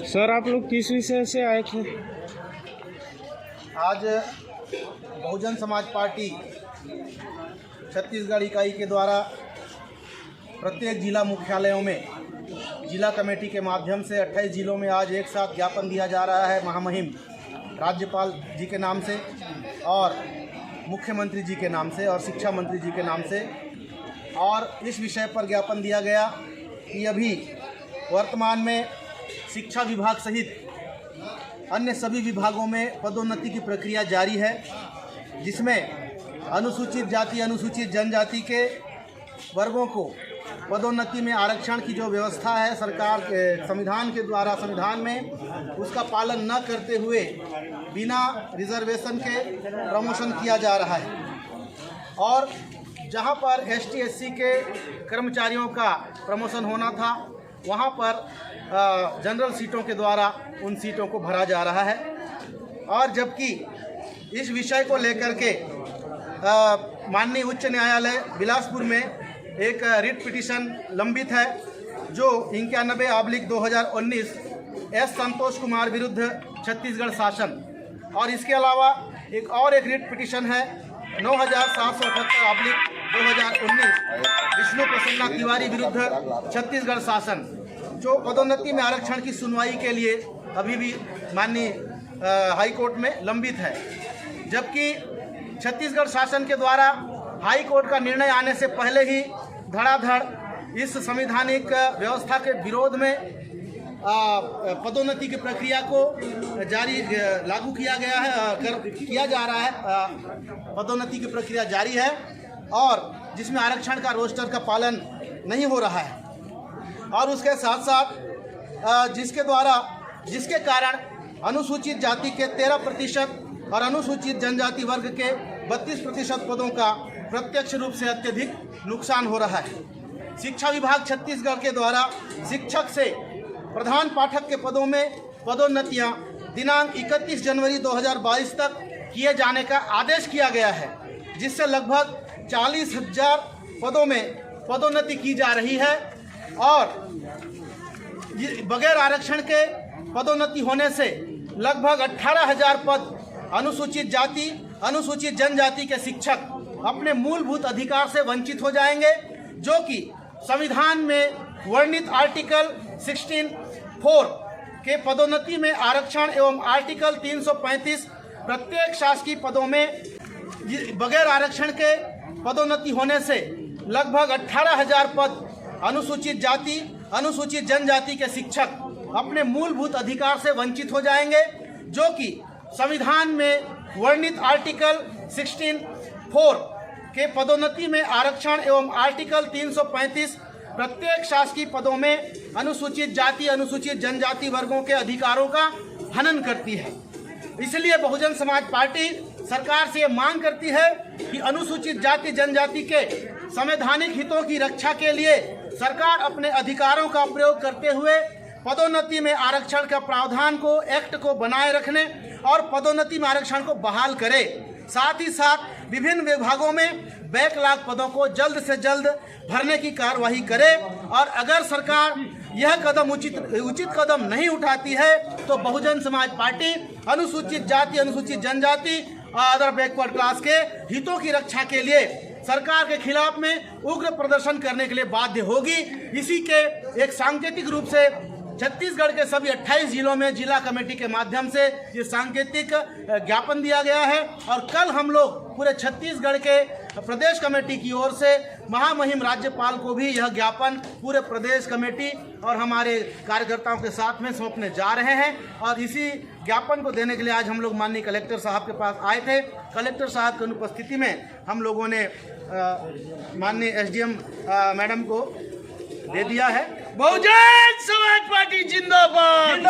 Sir आप लोग किस विषय से आए थे? आज बहुजन समाज पार्टी छत्तीसगढ़ इकाई के द्वारा प्रत्येक जिला मुख्यालयों में जिला कमेटी के माध्यम से 28 जिलों में आज एक साथ ज्ञापन दिया जा रहा है महामहिम राज्यपाल जी के नाम से और मुख्यमंत्री जी के नाम से और शिक्षा मंत्री जी के नाम से। और इस विषय पर ज्ञापन दिया गया कि अभी वर्तमान में शिक्षा विभाग सहित अन्य सभी विभागों में पदोन्नति की प्रक्रिया जारी है, जिसमें अनुसूचित जाति अनुसूचित जनजाति के वर्गों को पदोन्नति में आरक्षण की जो व्यवस्था है सरकार के संविधान के द्वारा संविधान में उसका पालन न करते हुए बिना रिजर्वेशन के प्रमोशन किया जा रहा है। और जहां पर एसटी एससी के कर्मचारियों का प्रमोशन होना था वहां पर जनरल सीटों के द्वारा उन सीटों को भरा जा रहा है। और जबकि इस विषय को लेकर के माननीय उच्च न्यायालय बिलासपुर में एक रिट पिटीशन लंबित है जो 91/2019 एस संतोष कुमार विरुद्ध छत्तीसगढ़ शासन, और इसके अलावा एक रिट पिटीशन है 9778/2019 विष्णु प्रसन्ना तिवारी विरुद्ध छत्तीसगढ़ शासन, जो पदोन्नति में आरक्षण की सुनवाई के लिए अभी भी माननीय हाई कोर्ट में लंबित है। जबकि छत्तीसगढ़ शासन के द्वारा हाई कोर्ट का निर्णय आने से पहले ही धड़ाधड़ इस संवैधानिक व्यवस्था के विरोध में पदोन्नति की प्रक्रिया को लागू किया गया है, किया जा रहा है। पदोन्नति की प्रक्रिया जारी है और जिसमें आरक्षण का रोस्टर का पालन नहीं हो रहा है। और उसके साथ साथ जिसके कारण अनुसूचित जाति के 13% और अनुसूचित जनजाति वर्ग के 32% पदों का प्रत्यक्ष रूप से अत्यधिक नुकसान हो रहा है। शिक्षा विभाग छत्तीसगढ़ के द्वारा शिक्षक से प्रधान पाठक के पदों में पदोन्नतियां दिनांक 31 जनवरी 2022 तक किए जाने का आदेश किया गया है, जिससे लगभग 40,000 पदों में पदोन्नति की जा रही है। और बगैर आरक्षण के पदोन्नति होने से लगभग 18,000 पद अनुसूचित जाति अनुसूचित जनजाति के शिक्षक अपने मूलभूत अधिकार से वंचित हो जाएंगे, जो कि संविधान में वर्णित आर्टिकल 16(4) के पदोन्नति में आरक्षण एवं आर्टिकल 335 प्रत्येक शासकीय पदों में बगैर आरक्षण के पदोन्नति होने से लगभग 18,000 पद अनुसूचित जाति अनुसूचित जनजाति के शिक्षक अपने मूलभूत अधिकार से वंचित हो जाएंगे, जो कि संविधान में वर्णित आर्टिकल 16(4) के पदोन्नति में आरक्षण एवं आर्टिकल 335 प्रत्येक शासकीय पदों में अनुसूचित जाति अनुसूचित जनजाति वर्गों के अधिकारों का हनन करती है। इसलिए बहुजन समाज पार्टी सरकार से ये मांग करती है कि अनुसूचित जाति जनजाति के संवैधानिक हितों की रक्षा के लिए सरकार अपने अधिकारों का प्रयोग करते हुए पदोन्नति में आरक्षण का प्रावधान को एक्ट को बनाए रखने और पदोन्नति में आरक्षण को बहाल करे। साथ ही साथ विभिन्न विभागों में बैकलॉग पदों को जल्द से जल्द भरने की कार्यवाही करे। और अगर सरकार यह कदम उचित कदम नहीं उठाती है तो बहुजन समाज पार्टी अनुसूचित जाति अनुसूचित जनजाति अदर बैकवर्ड क्लास के हितों की रक्षा के लिए सरकार के खिलाफ में उग्र प्रदर्शन करने के लिए बाध्य होगी। इसी के एक सांकेतिक रूप से छत्तीसगढ़ के सभी 28 जिलों में जिला कमेटी के माध्यम से ये सांकेतिक ज्ञापन दिया गया है। और कल हम लोग पूरे छत्तीसगढ़ के प्रदेश कमेटी की ओर से महामहिम राज्यपाल को भी यह ज्ञापन पूरे प्रदेश कमेटी और हमारे कार्यकर्ताओं के साथ में सौंपने जा रहे हैं। और इसी ज्ञापन को देने के लिए आज हम लोग माननीय कलेक्टर साहब के पास आए थे। कलेक्टर साहब की अनुपस्थिति में हम लोगों ने माननीय एसडीएम मैडम को दे दिया है। बहुजन समाज पार्टी जिंदाबाद।